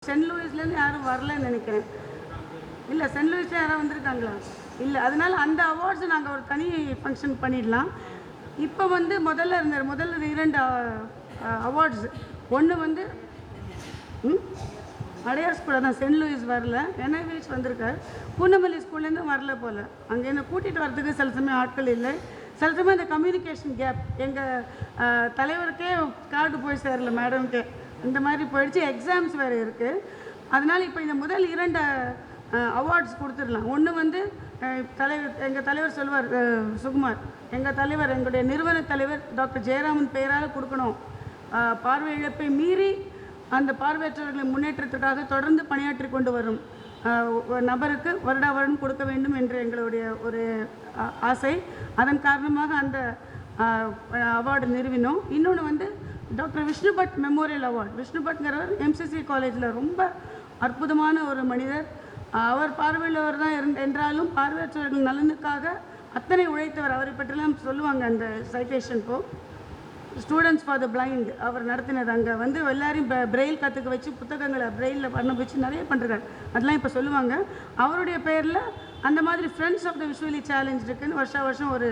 Send லூயிஸ்லேருந்து யாரும் வரலன்னு நினைக்கிறேன். இல்லை, சென்ட் லூயிஸில் யாரும் வந்திருக்காங்களா? இல்லை. அதனால் அந்த அவார்ட்ஸை நாங்கள் ஒரு தனி ஃபங்க்ஷன் பண்ணிடலாம். இப்போ முதல்ல இருந்த முதல்ல 2 அவார்ட்ஸ். ஒன்று அடையார் ஸ்கூலில் தான், சென்ட் லூயிஸ் வரல, என்ஐவிஹெச் வந்திருக்கார். பூனமல்லி ஸ்கூல்லேருந்து வரல போல். அங்கே என்ன கூட்டிகிட்டு வரதுக்கு சில சமயம் ஆட்கள் இல்லை, சில சமயம் இந்த கம்யூனிகேஷன் கேப். எங்கள் தலைவருக்கே கார்டு போய் சேரல, மேடம்க்கே இந்த மாதிரி போயிடுச்சு. எக்ஸாம்ஸ் வேறு இருக்குது. அதனால் இப்போ இந்த முதல் 2 அவார்ட்ஸ் கொடுத்துடலாம். ஒன்று எங்கள் தலைவர் சொல்வார், சுகுமார், எங்கள் தலைவர், எங்களுடைய நிறுவன தலைவர் டாக்டர் ஜெயராமன் பெயரால் கொடுக்கணும். பார்வை இழப்பை மீறி அந்த பார்வையற்றவர்களின் முன்னேற்றத்துக்காக தொடர்ந்து பணியாற்றி கொண்டு வரும் நபருக்கு வருடம் கொடுக்க வேண்டும் என்று எங்களுடைய ஒரு ஆசை. அதன் காரணமாக அந்த அவார்டு நிறுவினோம். இன்னொன்று doctor Vishnu Bhat memorial award. Vishnu பட்ங்கிறவர் எம்சிசி காலேஜில் ரொம்ப அற்புதமான ஒரு மனிதர். அவர் பார்வையுள்ளவர் தான் என்றாலும் பார்வையற்றவர்கள் நலனுக்காக அத்தனை உழைத்தவர். அவரை பற்றிலாம் சொல்லுவாங்க அந்த citation. Students for the blind அவர் நடத்தினது. அங்கே எல்லாரையும் பிரெயில் கற்றுக்க வச்சு புத்தகங்களை பிரெயிலில் பண்ண வச்சு நிறைய பண்ணுறாரு. அதெல்லாம் இப்போ சொல்லுவாங்க. அவருடைய பேரில் அந்த மாதிரி ஃப்ரெண்ட்ஸ் ஆஃப் த விஷுவலி சேலஞ்சுக்குன்னு வருஷம் ஒரு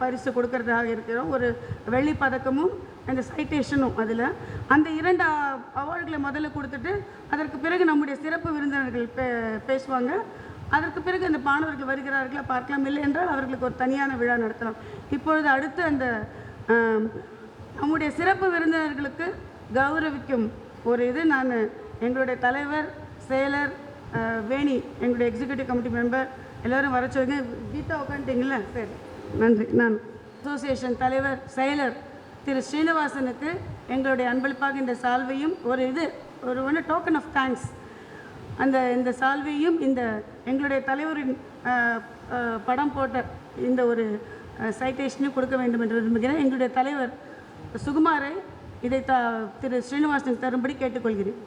பரிசு கொடுக்கறதாக இருக்கிறோம். ஒரு வெள்ளி பதக்கமும் அந்த சைட்டேஷனும். அதில் அந்த 2 அவார்டுகளை முதல்ல கொடுத்துட்டு அதற்கு பிறகு நம்முடைய சிறப்பு விருந்தினர்கள் பேசுவாங்க. அதற்கு பிறகு அந்த மாணவர்கள் வருகிறார்களா பார்க்கலாம், இல்லை என்றால் அவர்களுக்கு ஒரு தனியான விழா நடத்தலாம். இப்பொழுது அடுத்து அந்த நம்முடைய சிறப்பு விருந்தினர்களுக்கு கௌரவிக்கும் ஒரு நான் எங்களுடைய தலைவர், செயலர், வேணி, எங்களுடைய எக்ஸிக்யூட்டிவ் கமிட்டி மெம்பர் எல்லோரும் வர சொல்லுங்க. கீதா உட்காந்துட்டிங்களா? சரி, நன்றி. நான் அசோசியேஷன் தலைவர், செயலர் திரு ஸ்ரீனிவாசனுக்கு எங்களுடைய அன்பளிப்பாக இந்த சால்வையும் ஒரு டோக்கன் ஆஃப் தேங்க்ஸ், இந்த சால்வையும் எங்களுடைய தலைவரின் படம் போட்ட இந்த ஒரு சைட்டேஷனையும் கொடுக்க வேண்டும் என்று விரும்புகிறேன். எங்களுடைய தலைவர் சுகுமாரை இதை திரு ஸ்ரீனிவாசனுக்கு தரும்படி கேட்டுக்கொள்கிறேன்.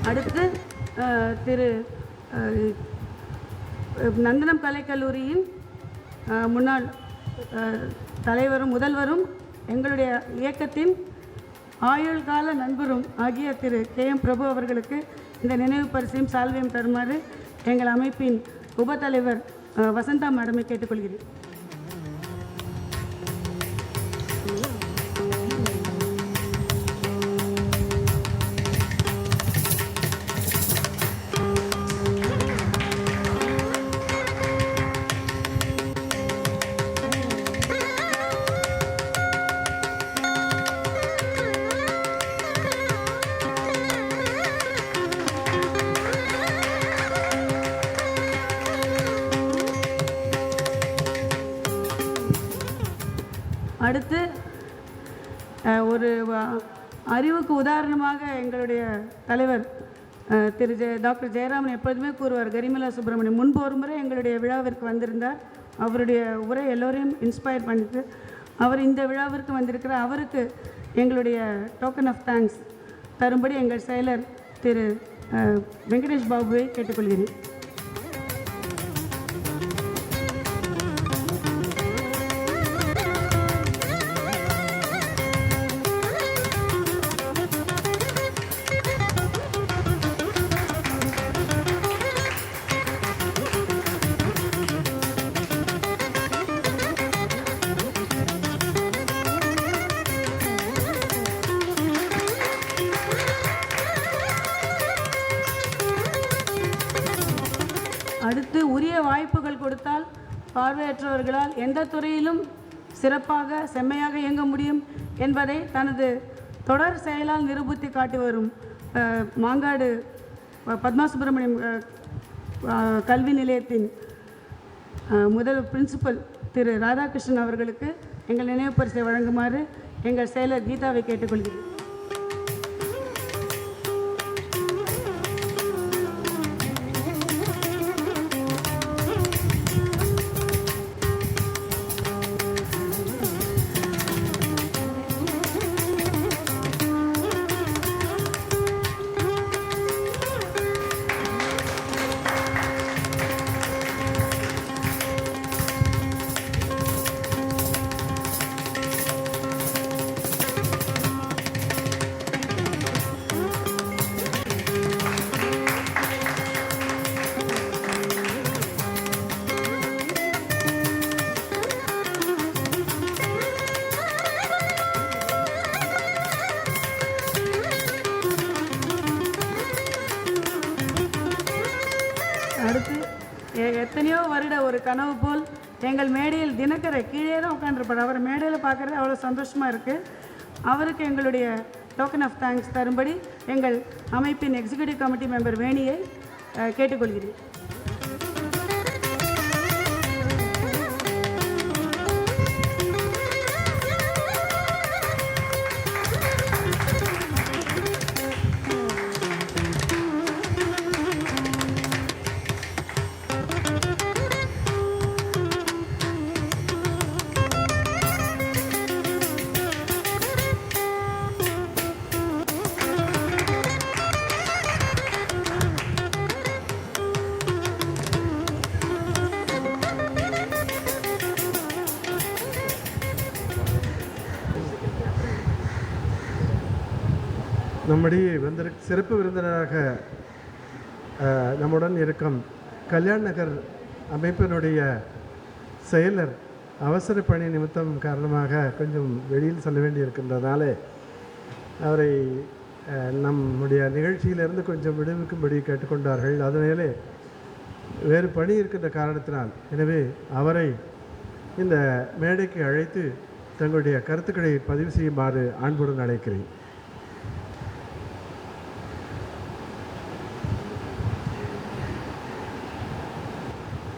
அடுத்து திரு நந்தனம் கலைக்கல்லூரியின் முன்னாள் தலைவரும் முதல்வரும் எங்களுடைய இயக்கத்தின் ஆயுள் கால நண்பரும் ஆகிய திரு KM பிரபு அவர்களுக்கு இந்த நினைவு பரிசையும் சால்வையும் தருமாறு எங்கள் அமைப்பின் உபத்தலைவர் வசந்தா மேடமை கேட்டுக்கொள்கிறேன். அடுத்து ஒரு அறிவுக்கு உதாரணமாக எங்களுடைய தலைவர் திரு டாக்டர் ஜெயராமன் எப்பொழுதுமே கூறுவார், கரிமலா சுப்பிரமணியம் முன்பு ஒரு முறை எங்களுடைய விழாவிற்கு வந்திருந்தார். அவருடைய உரை எல்லோரையும் இன்ஸ்பயர் பண்ணிட்டு அவர் இந்த விழாவிற்கு வந்திருக்கிறார். அவருக்கு எங்களுடைய டோக்கன் ஆஃப் தேங்க்ஸ் தரும்படி எங்கள் செயலர் திரு வெங்கடேஷ் பாபுவை கேட்டுக்கொள்கிறேன். அடுத்து உரிய வாய்ப்புகள் கொடுத்தால் பார்வையற்றவர்களால் எந்த துறையிலும் சிறப்பாக செம்மையாக இயங்க முடியும் என்பதை தனது தொடர் செயலால் நிரூபித்து காட்டி வரும் மாங்காடு பத்மா சுப்பிரமணியம் கல்வி நிலையத்தின் முதல் பிரின்சிபல் திரு ராதாகிருஷ்ணன் அவர்களுக்கு எங்கள் நினைவு பரிசை வழங்குமாறு எங்கள் செயலர் கீதாவை கேட்டுக்கொள்கிறேன். எத்தனையோ வருட ஒரு கனவு போல் எங்கள் மேடையில் தினகரை கீழே தான் உட்காந்துருப்பார். அவர் மேடையில் பார்க்குறது அவ்வளோ சந்தோஷமாக இருக்குது. அவருக்கு எங்களுடைய டோக்கன் ஆஃப் தேங்க்ஸ் தரும்படி எங்கள் அமைப்பின் எக்ஸிக்யூட்டிவ் கமிட்டி மெம்பர் வேணியை கேட்டுக்கொள்கிறேன். நம்முடைய சிறப்பு விருந்தினராக நம்முடன் இருக்கும் கல்யாண் நகர் அமைப்பினுடைய செயலர் அவசர பணி நிமித்தம் காரணமாக கொஞ்சம் வெளியில் செல்ல வேண்டி இருக்கின்றதுனால அவரை நம்முடைய நிகழ்ச்சியிலிருந்து கொஞ்சம் விடுவிக்கும்படி கேட்டுக்கொண்டார்கள். அதனாலே வேறு பணி இருக்கின்ற காரணத்தினால் எனவே அவரை இந்த மேடைக்கு அழைத்து தங்களுடைய கருத்துக்களை பதிவு செய்யுமாறு அன்புடன் அழைக்கிறேன்.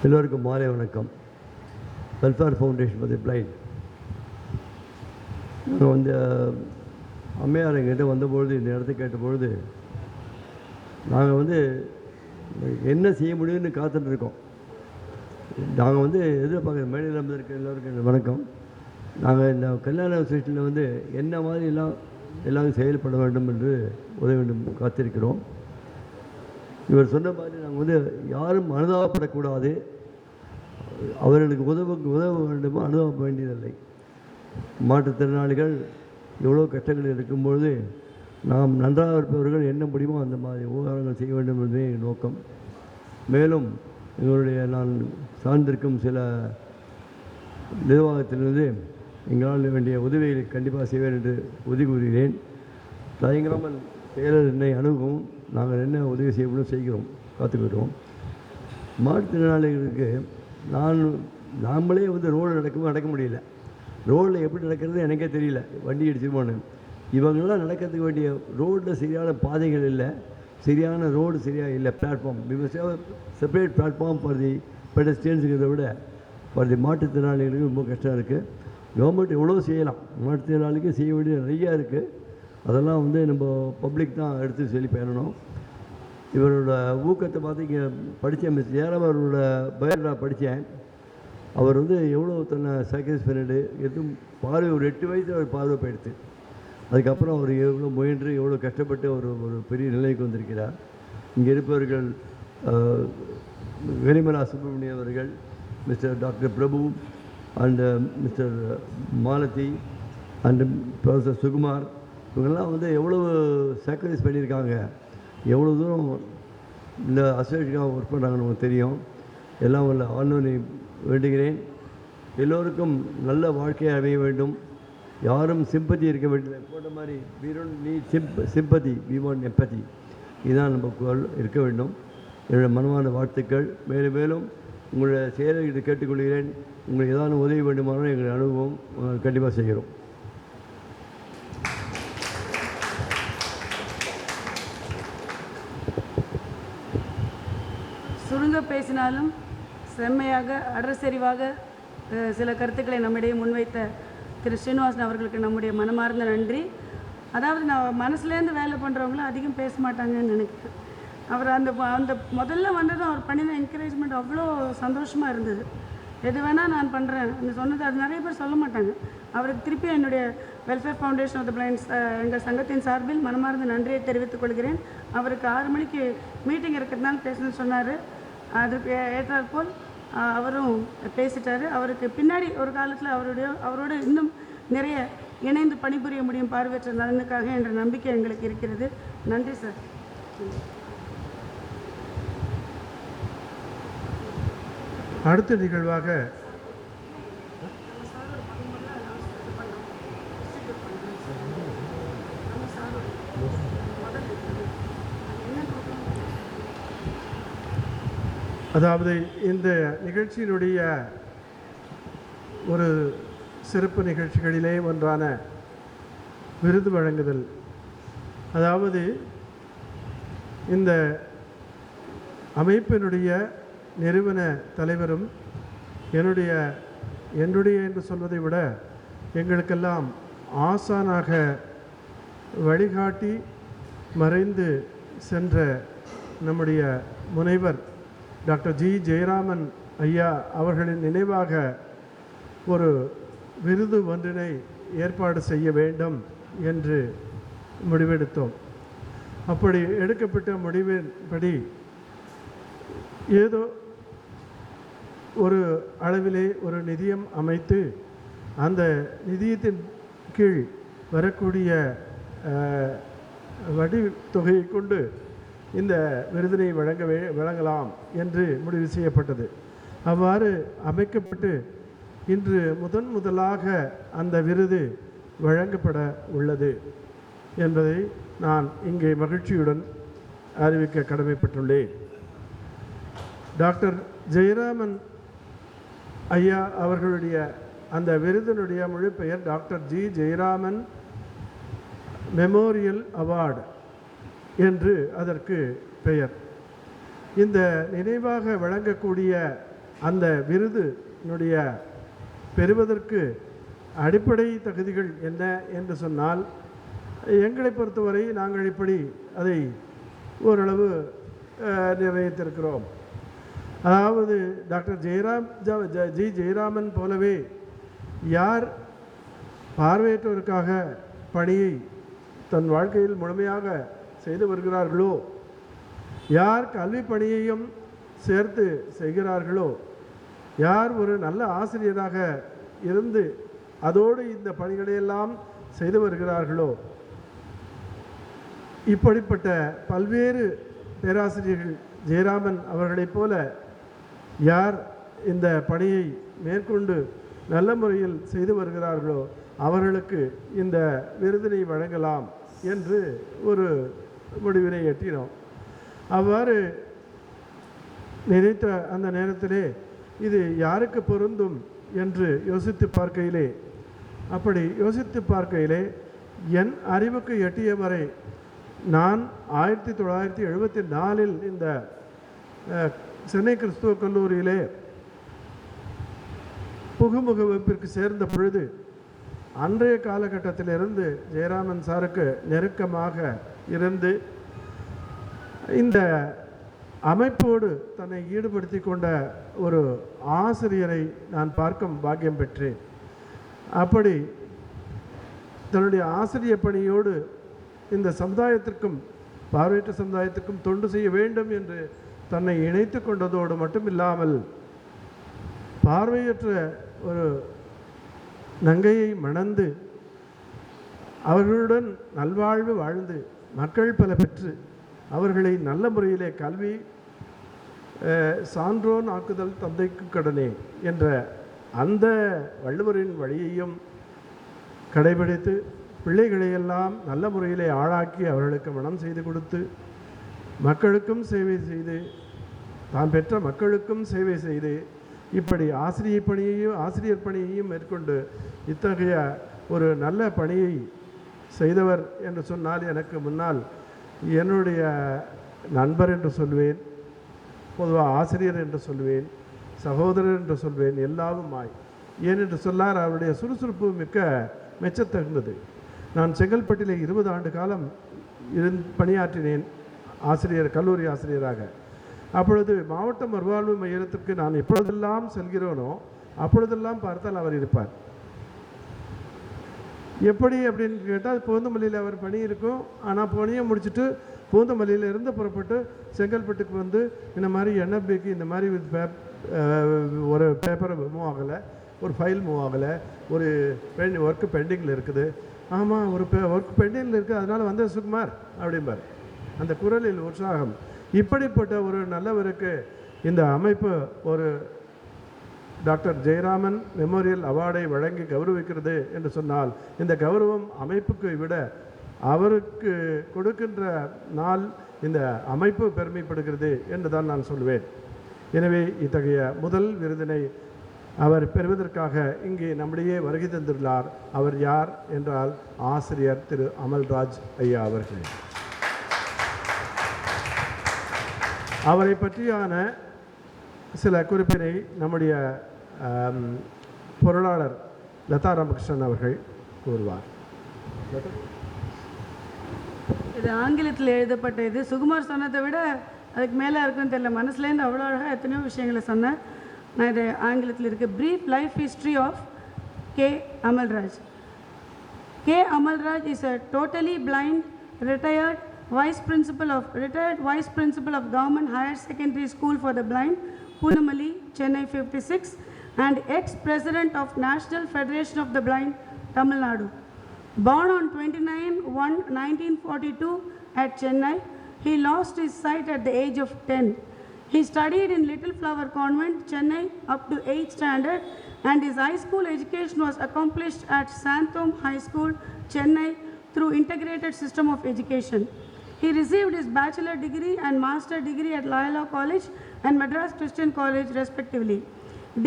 எல்லோருக்கும் மாலை வணக்கம். Welfare foundation for the blind. நாங்கள் வந்து அம்மையார் எங்கிட்ட வந்தபொழுது இந்த இடத்த கேட்டபொழுது நாங்கள் வந்து என்ன செய்ய முடியும்னு காத்துட்ருக்கோம். நாங்கள் வந்து எதிர்பார்க்குற மேடையில் இருக்க எல்லோருக்கும் வணக்கம். நாங்கள் இந்த கல்யாண அசோசியேஷனில் வந்து என்ன மாதிரிலாம் எல்லாரும் செயல்பட வேண்டும் என்று உதவி வேண்டும் காத்திருக்கிறோம். இவர் சொன்ன மாதிரி நாங்கள் வந்து யாரும் அனுதாபப்படக்கூடாது, அவர்களுக்கு உதவ வேண்டுமோ அனுபவ வேண்டியதில்லை. மாற்றுத்திறனாளிகள் எவ்வளோ கஷ்டங்கள் இருக்கும்பொழுது நாம் நன்றாக இருப்பவர்கள் என்ன முடியுமோ அந்த மாதிரி உபகாரங்கள் செய்ய வேண்டும் என்பதே நோக்கம். மேலும் எங்களுடைய நான் சார்ந்திருக்கும் சில நிர்வாகத்திலிருந்து எங்களால் வேண்டிய உதவிகளை கண்டிப்பாக செய்வேன் என்று உறுதி கூறுகிறேன். தயங்காமல் செயலர் என்னை அணுகவும் நாங்கள் என்ன உதவி செய்ய முடியும் செய்கிறோம், காத்துக்கிட்டோம். மாற்றுத்திறனாளிகளுக்கு நாமளே வந்து ரோடு நடக்க முடியல. ரோடில் எப்படி நடக்கிறது எனக்கே தெரியல, வண்டி அடிச்சுருமோன்னு. இவங்களாம் நடக்கிறதுக்கு வேண்டிய ரோட்டில் சரியான பாதைகள் இல்லை, சரியான ரோடு சரியாக இல்லை. Platform separate platform for the பெடஸ்ட்ரியன்ஸுங்கிறத விட ஃபார் தி மாற்றுத்திறனாளிகளுக்கு ரொம்ப கஷ்டம் இருக்குது. கவர்மெண்ட் எவ்வளோ செய்யலாம், மாற்றுத்திறனாளிக்கு செய்ய வேண்டியது நிறையா இருக்குது. அதெல்லாம் வந்து நம்ம பப்ளிக் தான் எடுத்து சொல்லி பெறணும். இவரோட ஊக்கத்தை பார்த்து இங்கே படித்தேன். மிஸ் ஜெயராம் அவரோட பயோடா படித்தேன். அவர் வந்து எவ்வளோ தன்னை சாக்ரிஃபைஸ் பண்ணிட்டு எதுவும் பார்வை ஒரு 8 வயசில் அவர் பார்வை போயிடுது. அதுக்கப்புறம் அவர் எவ்வளோ முயன்று எவ்வளோ கஷ்டப்பட்டு ஒரு பெரிய நிலைக்கு வந்திருக்கிறார். இங்கே இருப்பவர்கள் வெனிமலா சுப்பிரமணியம் அவர்கள், mister doctor Prabhu and mister Malathi and professor Sukumar, இவங்கெல்லாம் வந்து எவ்வளவு சாக்ரிஃபைஸ் பண்ணியிருக்காங்க, எவ்வளோ தூரம் இந்த அசோசியேஷனாக ஒர்க் பண்ணுறாங்கன்னு நமக்கு தெரியும். எல்லாம் உள்ள ஆளுநரை வேண்டுகிறேன். எல்லோருக்கும் நல்ல வாழ்க்கையை அமைய வேண்டும். யாரும் சிம்பத்தி இருக்க வேண்டியது போட்ட மாதிரி we don't need sympathy, we want empathy. இதுதான் நம்ம இருக்க வேண்டும். என்னுடைய மனமான வாழ்த்துக்கள். மேலும் மேலும் உங்களுடைய செயலர்கிட்ட கேட்டுக்கொள்கிறேன். உங்களுக்கு ஏதாவது உதவி வேண்டுமானாலும் எங்களுடைய அனுபவம் கண்டிப்பாக செய்கிறோம். சுருங்க பேசினாலும் செம்மையாக அடர்செறிவாக சில கருத்துக்களை நம்மிடையே முன்வைத்த திரு ஸ்ரீனிவாசன் அவர்களுக்கு நம்முடைய மனமார்ந்த நன்றி. அதாவது நான் மனசுலேருந்து வேலை பண்ணுறவங்களும் அதிகம் பேச மாட்டாங்கன்னு நினைக்கிறேன். அவர் அந்த முதல்ல வந்ததும் அவர் பண்ணின என்கரேஜ்மெண்ட் அவ்வளோ சந்தோஷமாக இருந்தது. எது வேணால் நான் பண்ணுறேன் சொன்னது அது நிறைய பேர் சொல்ல மாட்டாங்க. அவருக்கு திருப்பி என்னுடைய welfare foundation of the blinds எங்கள் சங்கத்தின் சார்பில் மனமார்ந்த நன்றியை தெரிவித்துக் கொள்கிறேன். அவருக்கு 6 மணிக்கு மீட்டிங் இருக்கிறதுனால பேசணும்னு சொன்னார். அதுக்கு ஏற்றாற்போல் அவரும் பேசிட்டார். அவருக்கு பின்னாடி ஒரு காலத்தில் அவரோடு இன்னும் நிறைய இணைந்து பணிபுரிய முடியும் பார்வையற்ற நலனுக்காக என்ற நம்பிக்கை எங்களுக்கு இருக்கிறது. நன்றி சார். அடுத்த நிகழ்வாக அதாவது இந்த நிகழ்ச்சியினுடைய ஒரு சிறப்பு நிகழ்ச்சிகளிலே ஒன்றான விருது வழங்குதல். அதாவது இந்த அமைப்பினுடைய நிறுவன தலைவரும் என்னுடைய என்று சொல்வதை விட எங்களுக்கெல்லாம் ஆசானாக வழிகாட்டி மறைந்து சென்ற நம்முடைய முனைவர் டாக்டர் ஜி ஜெயராமன் ஐயா அவர்களின் நினைவாக ஒரு விருது ஒன்றினை ஏற்பாடு செய்ய வேண்டும் என்று முடிவெடுத்தோம். அப்படி எடுக்கப்பட்ட முடிவின்படி ஏதோ ஒரு அளவிலே ஒரு நிதியம் அமைத்து அந்த நிதியத்தின் கீழ் வரக்கூடிய வட்டி தொகையை கொண்டு இந்த விருதினை வழங்கலாம் என்று முடிவு செய்யப்பட்டது. அவ்வாறு அமைக்கப்பட்டு இன்று முதலாக அந்த விருது வழங்கப்பட உள்ளது என்பதை நான் இங்கே மகிழ்ச்சியுடன் அறிவிக்க கடமைப்பட்டுள்ளேன். டாக்டர் ஜெயராமன் ஐயா அவர்களுடைய அந்த விருதினுடைய முழு பெயர் doctor G Jayaraman memorial award என்று அதற்கு பெயர். இந்த நினைவாக வழங்கக்கூடிய அந்த விருதினுடைய பெறுவதற்கு அடிப்படை தகுதிகள் என்ன என்று சொன்னால், எங்களை பொறுத்தவரை நாங்கள் இப்படி அதை ஓரளவு நிர்ணயித்திருக்கிறோம். அதாவது டாக்டர் ஜி ஜெயராமன் போலவே யார் பார்வையற்றோருக்காக பணியை தன் வாழ்க்கையில் முழுமையாக செய்து வருகிறார்களோ, யார் கல்வி பணியையும் சேர்த்து செய்கிறார்களோ, யார் ஒரு நல்ல ஆசிரியராக இருந்து அதோடு இந்த பணிகளையெல்லாம் செய்து வருகிறார்களோ, இப்படிப்பட்ட பல்வேறு பேராசிரியர்கள் ஜெயராமன் அவர்களைப் போல யார் இந்த பணியை மேற்கொண்டு நல்ல முறையில் செய்து வருகிறார்களோ அவர்களுக்கு இந்த விருதினை வழங்கலாம் என்று ஒரு முடிவினை எட்டினோம். அவ்வாறு நினைத்த அந்த நேரத்திலே இது யாருக்கு பொருந்தும் என்று யோசித்து பார்க்கையிலே என் அறிவுக்கு எட்டிய வரை நான் 1974 இந்த சென்னை கிறிஸ்துவ கல்லூரியிலே புகுமுக வகுப்பிற்கு சேர்ந்த பொழுது அன்றைய காலகட்டத்திலிருந்து ஜெயராமன் சாருக்கு நெருக்கமாக இருந்து இந்த அமைப்போடு தன்னை ஈடுபடுத்தி கொண்ட ஒரு ஆசிரியரை நான் பார்க்கும் பாக்கியம் பெற்றேன். அப்படி தன்னுடைய ஆசிரியர் பணியோடு இந்த சமுதாயத்திற்கும் பார்வையற்ற சமுதாயத்திற்கும் தொண்டு செய்ய வேண்டும் என்று தன்னை இணைத்து கொண்டதோடு மட்டுமில்லாமல் பார்வையற்ற ஒரு நங்கையை மணந்து அவர்களுடன் நல்வாழ்வு வாழ்ந்து மக்கள் பல பெற்று அவர்களை நல்ல முறையிலே கல்வி சான்றோன் ஆக்குதல் தந்தைக்கு கடனே என்ற அந்த வள்ளுவரின் வழியையும் கடைபிடித்து பிள்ளைகளையெல்லாம் நல்ல முறையிலே ஆளாக்கி அவர்களுக்கு மனம் செய்து கொடுத்து மக்களுக்கும் சேவை செய்து தான் பெற்ற மக்களுக்கும் சேவை செய்து இப்படி ஆசிரியர் பணியையும் மேற்கொண்டு இத்தகைய ஒரு நல்ல பணியை செய்தவர் என்று சொன்னால் எனக்கு முன்னால் என்னுடைய நண்பர் என்று சொல்வேன், பொதுவாக ஆசிரியர் என்று சொல்வேன், சகோதரர் என்று சொல்வேன், எல்லாருமாய். ஏனென்று சொல்லார் அவருடைய சுறுசுறுப்பு மிக்க மெச்சத்தகுந்தது. நான் செங்கல்பட்டிலே 20 ஆண்டு காலம் பணியாற்றினேன் கல்லூரி ஆசிரியராக. அப்பொழுது மாவட்ட மறுவாழ்வு மையத்திற்கு நான் எப்பொழுதெல்லாம் செல்கிறோனோ அப்பொழுதெல்லாம் பார்த்தால் அவர் இருப்பார். எப்படி அப்படின்னு கேட்டால் பூந்தமல்லியில் அவர் பணி இருக்கும். ஆனால் பணியை முடிச்சுட்டு பூந்தமல்லியிலிருந்து புறப்பட்டு செங்கல்பட்டுக்கு வந்து இந்த மாதிரி என்எஃபிக்கு இந்த மாதிரி ஒரு பேப்பரை மூவ் ஆகலை, ஒரு ஃபைல் மூவ் ஆகலை, ஒரு ஒர்க்கு பெண்டிங்கில் இருக்குது. ஆமாம், ஒரு ஒர்க் பெண்டிங்கில் இருக்குது, அதனால் வந்த சுகுமார் அப்படிம்பார். அந்த குரலில் உற்சாகம். இப்படிப்பட்ட ஒரு நல்லவருக்கு இந்த அமைப்பு ஒரு டாக்டர் ஜெயராமன் மெமோரியல் அவார்டை வழங்கி கௌரவிக்கிறது என்று சொன்னால் இந்த கௌரவம் அமைப்புக்கு விட அவருக்கு கொடுக்கின்ற நாள் இந்த அமைப்பு பெருமைப்படுகிறது என்று தான் நான் சொல்வேன். எனவே இத்தகைய முதல் விருதினை அவர் பெறுவதற்காக இங்கே நம்மிடையே வருகை தந்துள்ளார். அவர் யார் என்றால் ஆசிரியர் திரு அமல்ராஜ் ஐயா அவர்கள். அவரை பற்றியான சில குறிப்பினை நம்முடைய பொருளாளர் லதா ராமகிருஷ்ணன் அவர்கள் கூறுவார். இது ஆங்கிலத்தில் எழுதப்பட்ட இது. சுகுமார் சொன்னதை விட அதுக்கு மேலே இருக்குன்னு தெரியல, மனசுலேருந்து அவ்வளோ அழகாக எத்தனையோ விஷயங்களை சொன்னேன். நான் இது ஆங்கிலத்தில் இருக்க brief life history of K Amalraj. K Amalraj is a totally blind retired vice principal of Government Higher Secondary School for the Blind, Punamalli, Chennai 56, and ex-president of National Federation of the Blind, Tamil Nadu. Born on 29/1/1942 at Chennai, he lost his sight at the age of 10. He studied in Little Flower Convent, Chennai up to 8th standard, and his high school education was accomplished at Santhom High School, Chennai through integrated system of education. He received his bachelor degree and master degree at Loyola College and Madras Christian College respectively.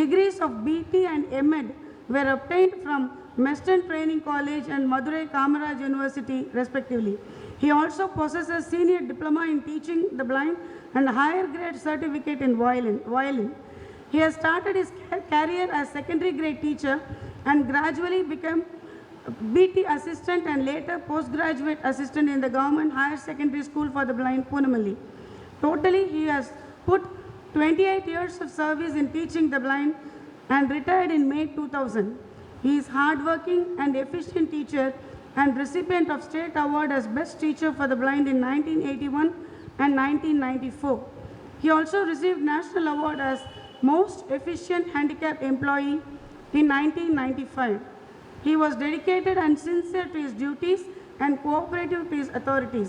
Degrees of BT and MEd were obtained from Meston Training College and Madurai Kamaraj University respectively. He also possesses senior diploma in teaching the blind and higher grade certificate in violin. He has started his career as secondary grade teacher and gradually became BT assistant and later postgraduate assistant in the Government Higher Secondary School for the Blind, Punamalli. Totally, he has put 28 years of service in teaching the blind and retired in May 2000. He is hardworking and efficient teacher and recipient of State Award as Best Teacher for the Blind in 1981 and 1994. He also received National Award as Most Efficient Handicapped Employee in 1995. He was dedicated and sincere to his duties and cooperative to his authorities.